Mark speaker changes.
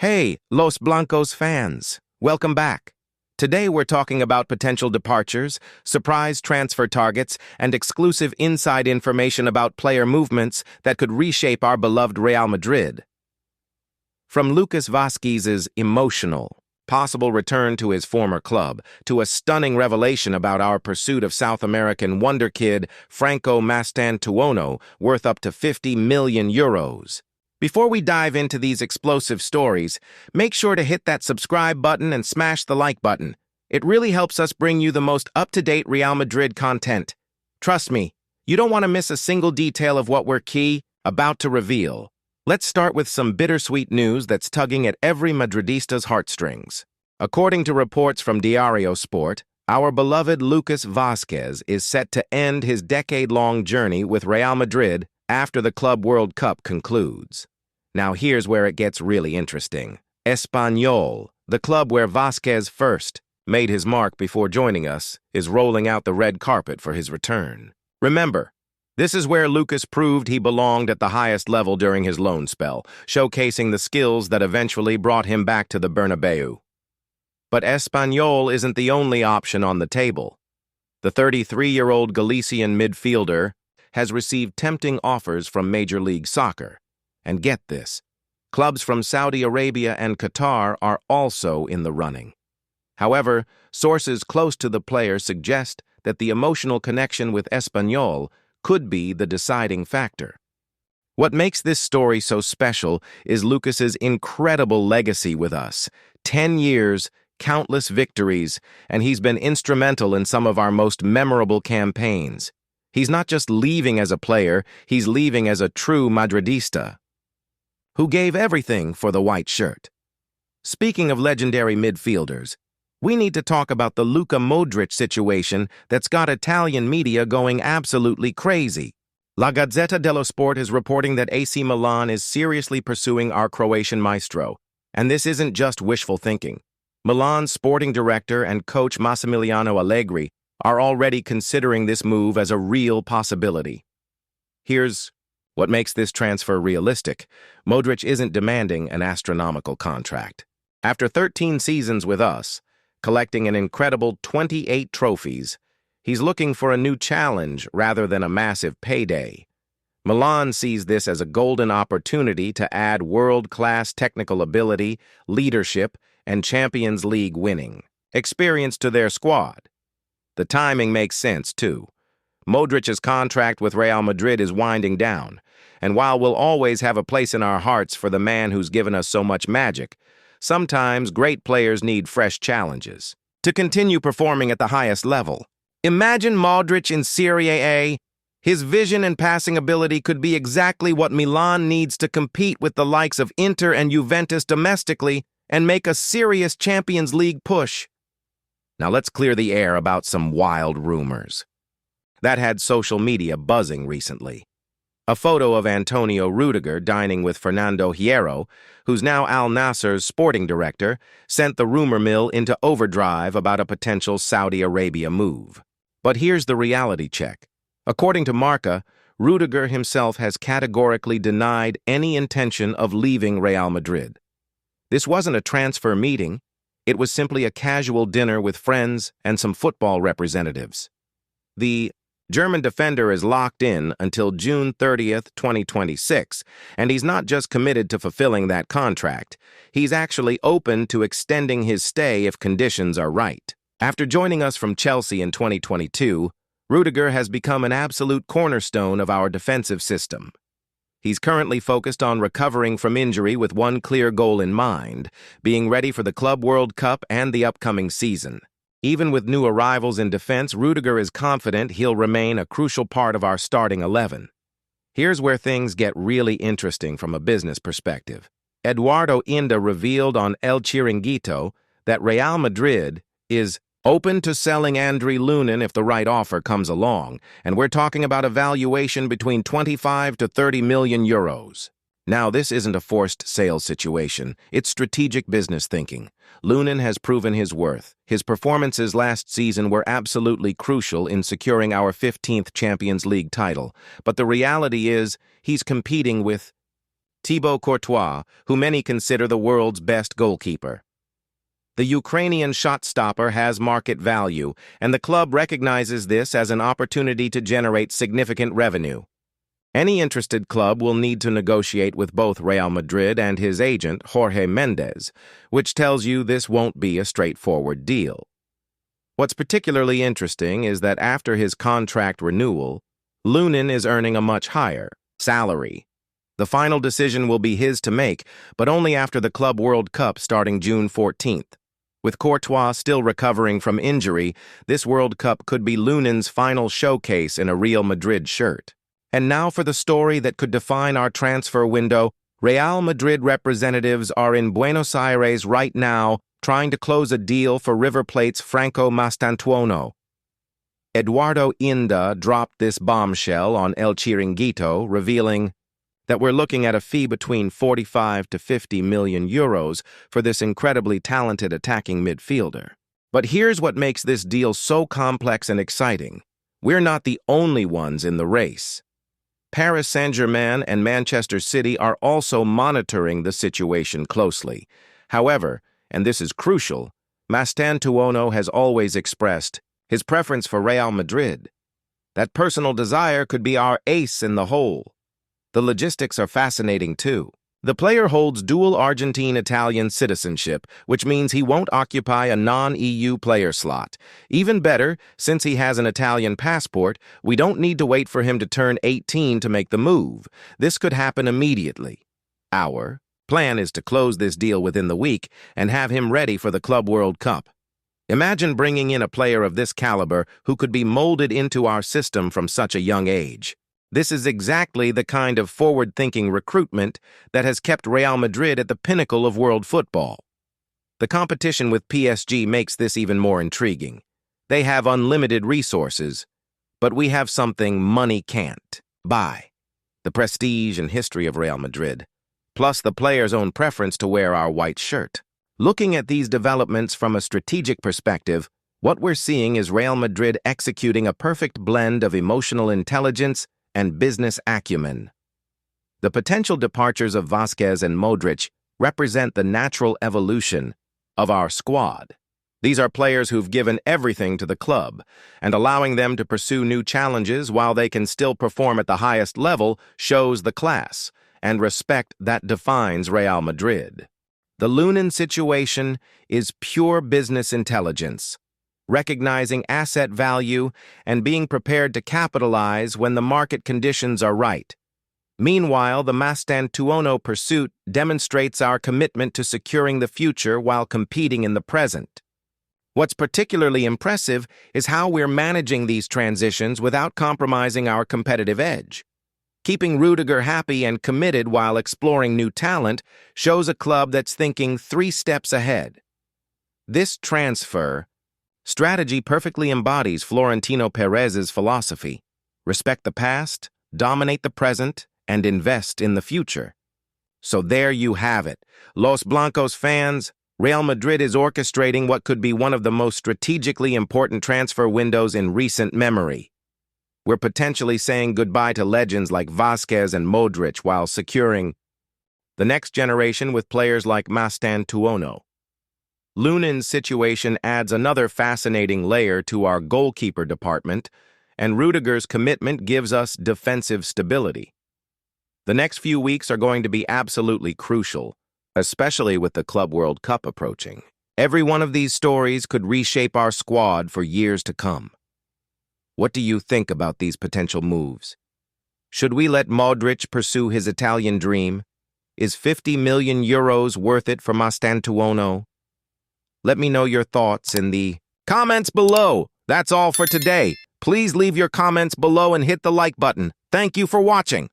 Speaker 1: Hey, Los Blancos fans, welcome back. Today we're talking about potential departures, surprise transfer targets, and exclusive inside information about player movements that could reshape our beloved Real Madrid. From Lucas Vazquez's emotional, possible return to his former club, to a stunning revelation about our pursuit of South American wonder kid Franco Mastantuono, worth up to 50 million euros. Before we dive into these explosive stories, make sure to hit that subscribe button and smash the like button. It really helps us bring you the most up-to-date Real Madrid content. Trust me, you don't want to miss a single detail of what we're about to reveal. Let's start with some bittersweet news that's tugging at every Madridista's heartstrings. According to reports from Diario Sport, our beloved Lucas Vazquez is set to end his decade-long journey with Real Madrid after the Club World Cup concludes. Now here's where it gets really interesting. Espanyol, the club where Vazquez first made his mark before joining us, is rolling out the red carpet for his return. Remember, this is where Lucas proved he belonged at the highest level during his loan spell, showcasing the skills that eventually brought him back to the Bernabeu. But Espanyol isn't the only option on the table. The 33-year-old Galician midfielder has received tempting offers from Major League Soccer. And get this, clubs from Saudi Arabia and Qatar are also in the running. However, sources close to the player suggest that the emotional connection with Espanyol could be the deciding factor. What makes this story so special is Lucas's incredible legacy with us. 10 years, countless victories, and he's been instrumental in some of our most memorable campaigns. He's not just leaving as a player, he's leaving as a true Madridista, who gave everything for the white shirt. Speaking of legendary midfielders, we need to talk about the Luka Modric situation that's got Italian media going absolutely crazy. La Gazzetta dello Sport is reporting that AC Milan is seriously pursuing our Croatian maestro, and this isn't just wishful thinking. Milan's sporting director and coach Massimiliano Allegri are already considering this move as a real possibility. Here's what makes this transfer realistic. Modric isn't demanding an astronomical contract. After 13 seasons with us, collecting an incredible 28 trophies, he's looking for a new challenge rather than a massive payday. Milan sees this as a golden opportunity to add world-class technical ability, leadership, and Champions League winning experience to their squad. The timing makes sense, too. Modric's contract with Real Madrid is winding down, and while we'll always have a place in our hearts for the man who's given us so much magic, sometimes great players need fresh challenges to continue performing at the highest level. Imagine Modric in Serie A. His vision and passing ability could be exactly what Milan needs to compete with the likes of Inter and Juventus domestically and make a serious Champions League push. Now let's clear the air about some wild rumors that had social media buzzing recently. A photo of Antonio Rudiger dining with Fernando Hierro, who's now Al Nassr's sporting director, sent the rumor mill into overdrive about a potential Saudi Arabia move. But here's the reality check. According to Marca, Rudiger himself has categorically denied any intention of leaving Real Madrid. This wasn't a transfer meeting, it was simply a casual dinner with friends and some football representatives. The German defender is locked in until June 30th, 2026, and he's not just committed to fulfilling that contract, he's actually open to extending his stay if conditions are right. After joining us from Chelsea in 2022, Rudiger has become an absolute cornerstone of our defensive system. He's currently focused on recovering from injury with one clear goal in mind, being ready for the Club World Cup and the upcoming season. Even with new arrivals in defense, Rudiger is confident he'll remain a crucial part of our starting 11. Here's where things get really interesting from a business perspective. Eduardo Inda revealed on El Chiringuito that Real Madrid is open to selling Andriy Lunin if the right offer comes along, and we're talking about a valuation between 25 to 30 million euros. Now, this isn't a forced sales situation. It's strategic business thinking. Lunin has proven his worth. His performances last season were absolutely crucial in securing our 15th Champions League title. But the reality is, he's competing with Thibaut Courtois, who many consider the world's best goalkeeper. The Ukrainian shot-stopper has market value, and the club recognizes this as an opportunity to generate significant revenue. Any interested club will need to negotiate with both Real Madrid and his agent, Jorge Mendes, which tells you this won't be a straightforward deal. What's particularly interesting is that after his contract renewal, Lunin is earning a much higher salary. The final decision will be his to make, but only after the Club World Cup starting June 14th. With Courtois still recovering from injury, this World Cup could be Lunin's final showcase in a Real Madrid shirt. And now for the story that could define our transfer window. Real Madrid representatives are in Buenos Aires right now trying to close a deal for River Plate's Franco Mastantuono. Eduardo Inda dropped this bombshell on El Chiringuito, revealing that we're looking at a fee between 45 to 50 million euros for this incredibly talented attacking midfielder. But here's what makes this deal so complex and exciting. We're not the only ones in the race. Paris Saint-Germain and Manchester City are also monitoring the situation closely. However, and this is crucial, Mastantuono has always expressed his preference for Real Madrid. That personal desire could be our ace in the hole. The logistics are fascinating too. The player holds dual Argentine-Italian citizenship, which means he won't occupy a non-EU player slot. Even better, since he has an Italian passport, we don't need to wait for him to turn 18 to make the move. This could happen immediately. Our plan is to close this deal within the week and have him ready for the Club World Cup. Imagine bringing in a player of this caliber who could be molded into our system from such a young age. This is exactly the kind of forward-thinking recruitment that has kept Real Madrid at the pinnacle of world football. The competition with PSG makes this even more intriguing. They have unlimited resources, but we have something money can't buy: the prestige and history of Real Madrid, plus the player's own preference to wear our white shirt. Looking at these developments from a strategic perspective, what we're seeing is Real Madrid executing a perfect blend of emotional intelligence and business acumen. The potential departures of Vazquez and Modric represent the natural evolution of our squad. These are players who've given everything to the club, and allowing them to pursue new challenges while they can still perform at the highest level shows the class and respect that defines Real Madrid. The Lunin situation is pure business intelligence, recognizing asset value and being prepared to capitalize when the market conditions are right. Meanwhile, the Mastantuono pursuit demonstrates our commitment to securing the future while competing in the present. What's particularly impressive is how we're managing these transitions without compromising our competitive edge. Keeping Rudiger happy and committed while exploring new talent shows a club that's thinking 3 steps ahead. This transfer strategy perfectly embodies Florentino Perez's philosophy: respect the past, dominate the present, and invest in the future. So there you have it. Los Blancos fans, Real Madrid is orchestrating what could be one of the most strategically important transfer windows in recent memory. We're potentially saying goodbye to legends like Vazquez and Modric while securing the next generation with players like Mastantuono. Lunin's situation adds another fascinating layer to our goalkeeper department, and Rudiger's commitment gives us defensive stability. The next few weeks are going to be absolutely crucial, especially with the Club World Cup approaching. Every one of these stories could reshape our squad for years to come. What do you think about these potential moves? Should we let Modric pursue his Italian dream? Is 50 million euros worth it for Mastantuono? Let me know your thoughts in the comments below. That's all for today. Please leave your comments below and hit the like button. Thank you for watching.